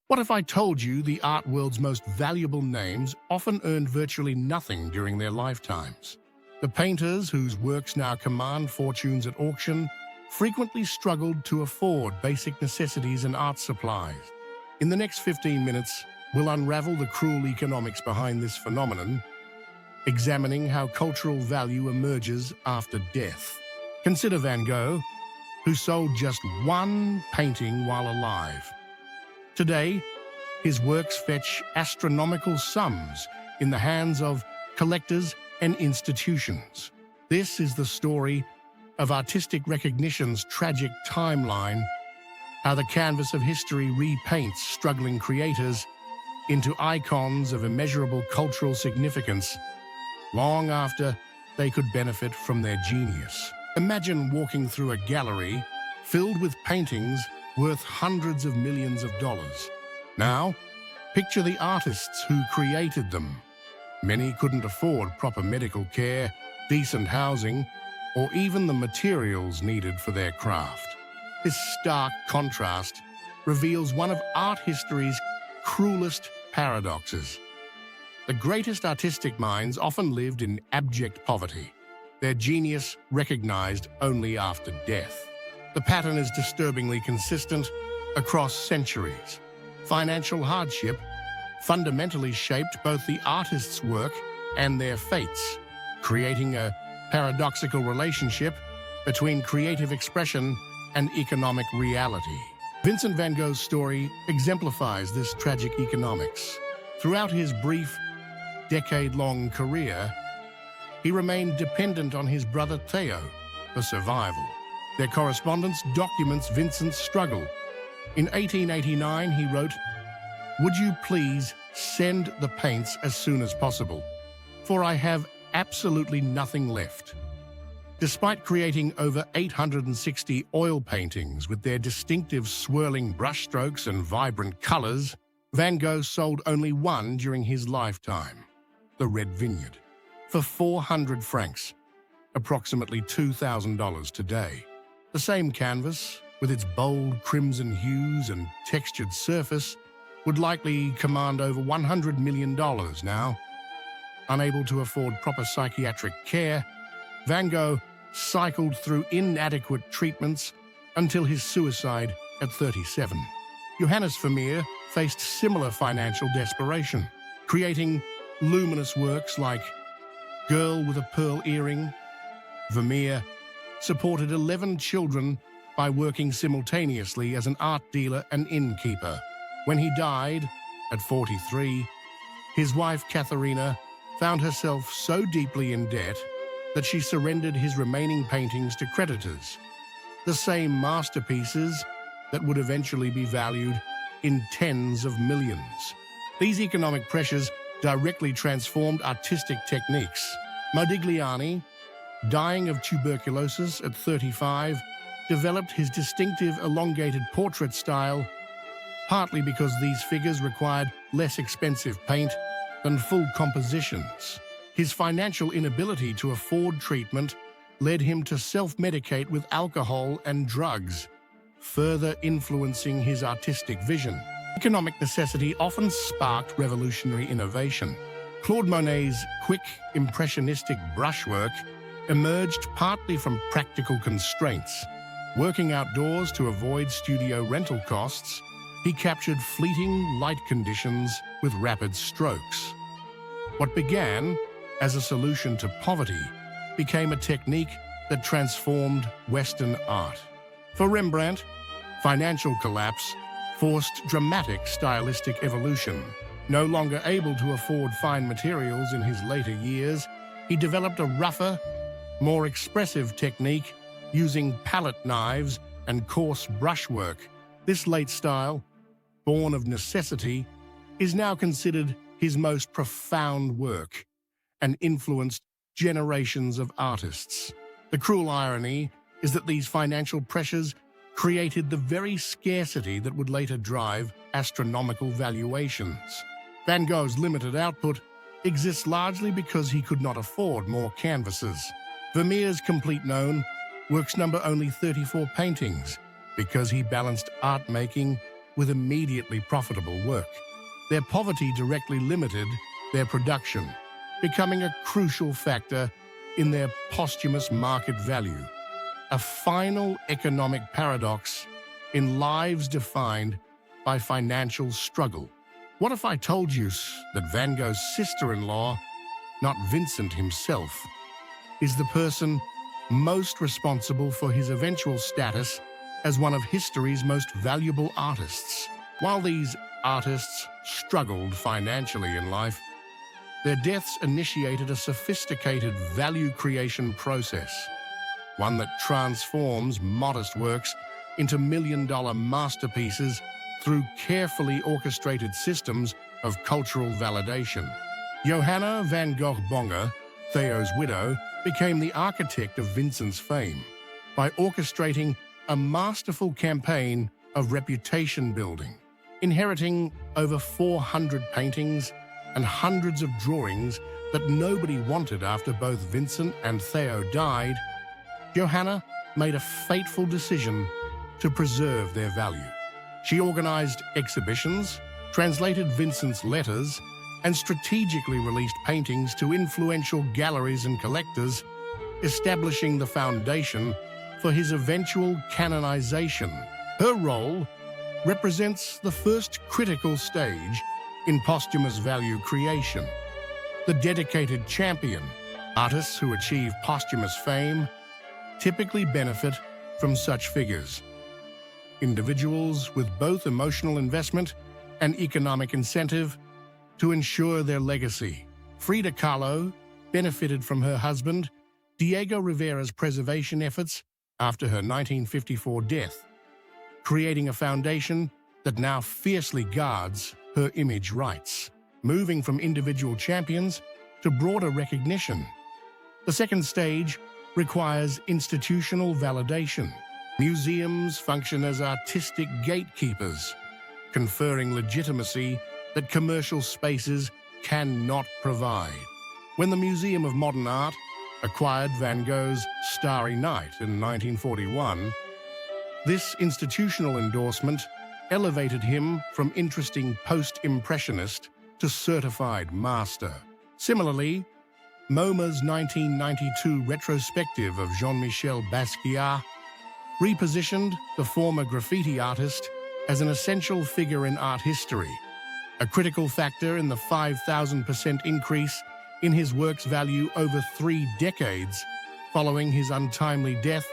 What if I told you the art world's most valuable names often earned virtually nothing during their lifetimes? The painters whose works now command fortunes at auction frequently struggled to afford basic necessities and art supplies. In the next 15 minutes, we'll unravel the cruel economics behind this phenomenon, examining how cultural value emerges after death. Consider Van Gogh, who sold just one painting while alive. Today, his works fetch astronomical sums in the hands of collectors and institutions. This is the story of artistic recognition's tragic timeline, how the canvas of history repaints struggling creators into icons of immeasurable cultural significance long after they could benefit from their genius. Imagine walking through a gallery filled with paintings worth hundreds of millions of dollars. Now, picture the artists who created them. Many couldn't afford proper medical care, decent housing, or even the materials needed for their craft. This stark contrast reveals one of art history's cruelest paradoxes. The greatest artistic minds often lived in abject poverty, their genius recognized only after death. The pattern is disturbingly consistent across centuries. Financial hardship fundamentally shaped both the artist's work and their fates, creating a paradoxical relationship between creative expression and economic reality. Vincent van Gogh's story exemplifies this tragic economics. Throughout his brief, decade-long career, he remained dependent on his brother Theo for survival. Their correspondence documents Vincent's struggle. In 1889, he wrote, "Would you please send the paints as soon as possible, for I have absolutely nothing left." Despite creating over 860 oil paintings with their distinctive swirling brushstrokes and vibrant colors, Van Gogh sold only one during his lifetime, the Red Vineyard, for 400 francs, approximately $2,000 today. The same canvas, with its bold crimson hues and textured surface, would likely command over $100 million now. Unable to afford proper psychiatric care, Van Gogh cycled through inadequate treatments until his suicide at 37. Johannes Vermeer faced similar financial desperation, creating luminous works like Girl with a Pearl Earring. Vermeer supported 11 children by working simultaneously as an art dealer and innkeeper. When he died at 43, his wife Katharina found herself so deeply in debt that she surrendered his remaining paintings to creditors, the same masterpieces that would eventually be valued in tens of millions. These economic pressures directly transformed artistic techniques. Modigliani, dying of tuberculosis at 35, developed his distinctive elongated portrait style, partly because these figures required less expensive paint than full compositions. His financial inability to afford treatment led him to self-medicate with alcohol and drugs, further influencing his artistic vision. Economic necessity often sparked revolutionary innovation. Claude Monet's quick, impressionistic brushwork emerged partly from practical constraints. Working outdoors to avoid studio rental costs, he captured fleeting light conditions with rapid strokes. What began as a solution to poverty became a technique that transformed Western art. For Rembrandt, financial collapse forced dramatic stylistic evolution. No longer able to afford fine materials in his later years, he developed a rougher, more expressive technique using palette knives and coarse brushwork. This late style, born of necessity, is now considered his most profound work and influenced generations of artists. The cruel irony is that these financial pressures created the very scarcity that would later drive astronomical valuations. Van Gogh's limited output exists largely because he could not afford more canvases. Vermeer's complete known works number only 34 paintings because he balanced art making with immediately profitable work. Their poverty directly limited their production, becoming a crucial factor in their posthumous market value, a final economic paradox in lives defined by financial struggle. What if I told you that Van Gogh's sister-in-law, not Vincent himself, is the person most responsible for his eventual status as one of history's most valuable artists? While these artists struggled financially in life, their deaths initiated a sophisticated value creation process, one that transforms modest works into million-dollar masterpieces through carefully orchestrated systems of cultural validation. Johanna van Gogh Bonge, Theo's widow, became the architect of Vincent's fame by orchestrating a masterful campaign of reputation building. Inheriting over 400 paintings and hundreds of drawings that nobody wanted after both Vincent and Theo died, Johanna made a fateful decision to preserve their value. She organized exhibitions, translated Vincent's letters, and strategically released paintings to influential galleries and collectors, establishing the foundation for his eventual canonization. Her role represents the first critical stage in posthumous value creation. The dedicated champion, artists who achieve posthumous fame, typically benefit from such figures. Individuals with both emotional investment and economic incentive to ensure their legacy. Frida Kahlo benefited from her husband, Diego Rivera's preservation efforts after her 1954 death, creating a foundation that now fiercely guards her image rights, moving from individual champions to broader recognition. The second stage requires institutional validation. Museums function as artistic gatekeepers, conferring legitimacy that commercial spaces cannot provide. When the Museum of Modern Art acquired Van Gogh's Starry Night in 1941, this institutional endorsement elevated him from interesting post-impressionist to certified master. Similarly, MoMA's 1992 retrospective of Jean-Michel Basquiat repositioned the former graffiti artist as an essential figure in art history, a critical factor in the 5,000% increase in his work's value over 3 decades following his untimely death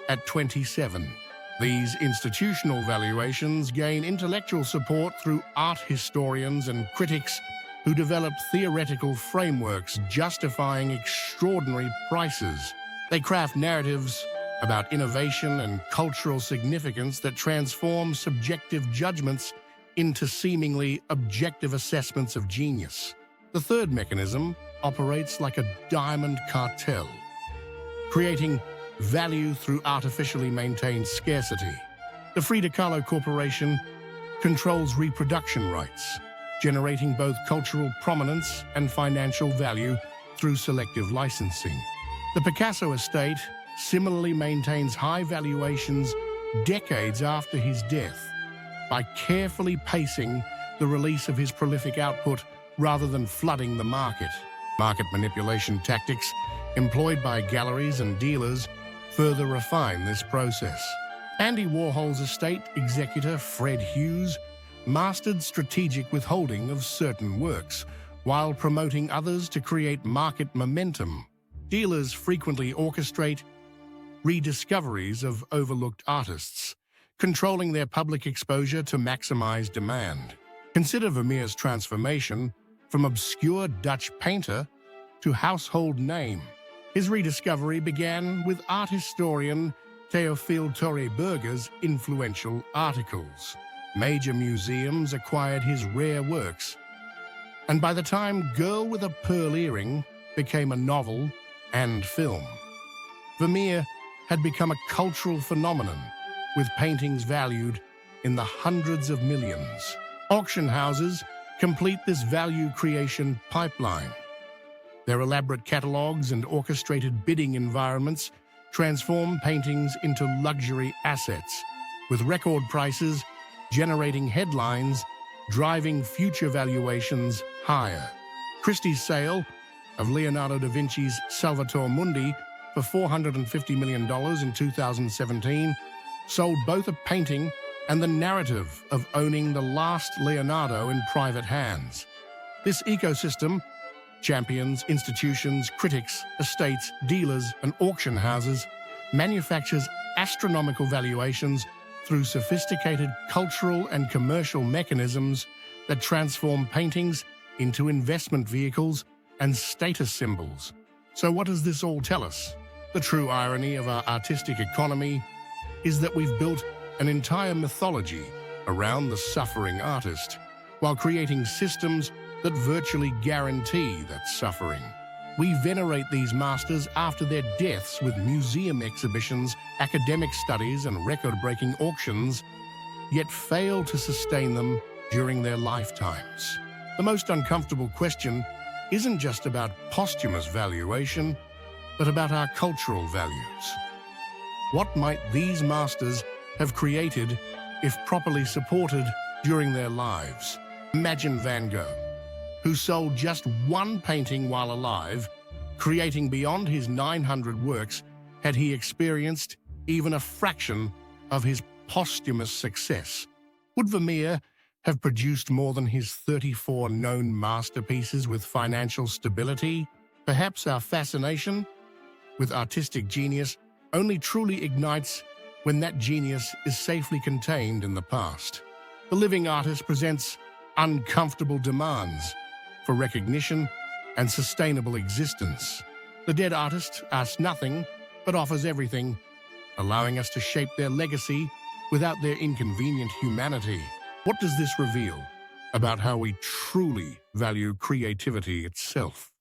at 27. These institutional valuations gain intellectual support through art historians and critics who develop theoretical frameworks justifying extraordinary prices. They craft narratives about innovation and cultural significance that transform subjective judgments into seemingly objective assessments of genius. The third mechanism operates like a diamond cartel, creating value through artificially maintained scarcity. The Frida Kahlo Corporation controls reproduction rights, generating both cultural prominence and financial value through selective licensing. The Picasso estate similarly maintains high valuations decades after his death by carefully pacing the release of his prolific output rather than flooding the market. Market manipulation tactics employed by galleries and dealers further refine this process. Andy Warhol's estate executor, Fred Hughes, mastered strategic withholding of certain works while promoting others to create market momentum. Dealers frequently orchestrate rediscoveries of overlooked artists, controlling their public exposure to maximize demand. Consider Vermeer's transformation from obscure Dutch painter to household name. His rediscovery began with art historian Théophile Torre-Berger's influential articles. Major museums acquired his rare works, and by the time Girl with a Pearl Earring became a novel and film, Vermeer had become a cultural phenomenon, with paintings valued in the hundreds of millions. Auction houses complete this value creation pipeline. Their elaborate catalogues and orchestrated bidding environments transform paintings into luxury assets, with record prices generating headlines, driving future valuations higher. Christie's sale of Leonardo da Vinci's Salvator Mundi for $450 million in 2017 sold both a painting and the narrative of owning the last Leonardo in private hands. This ecosystem, champions, institutions, critics, estates, dealers, and auction houses, manufactures astronomical valuations through sophisticated cultural and commercial mechanisms that transform paintings into investment vehicles and status symbols. So what does this all tell us? The true irony of our artistic economy is that we've built an entire mythology around the suffering artist, while creating systems that virtually guarantee that suffering. We venerate these masters after their deaths with museum exhibitions, academic studies, and record-breaking auctions, yet fail to sustain them during their lifetimes. The most uncomfortable question isn't just about posthumous valuation, but about our cultural values. What might these masters have created if properly supported during their lives? Imagine Van Gogh, who sold just one painting while alive, creating beyond his 900 works had he experienced even a fraction of his posthumous success. Would Vermeer have produced more than his 34 known masterpieces with financial stability? Perhaps our fascination with artistic genius only truly ignites when that genius is safely contained in the past. The living artist presents uncomfortable demands for recognition and sustainable existence. The dead artist asks nothing but offers everything, allowing us to shape their legacy without their inconvenient humanity. What does this reveal about how we truly value creativity itself?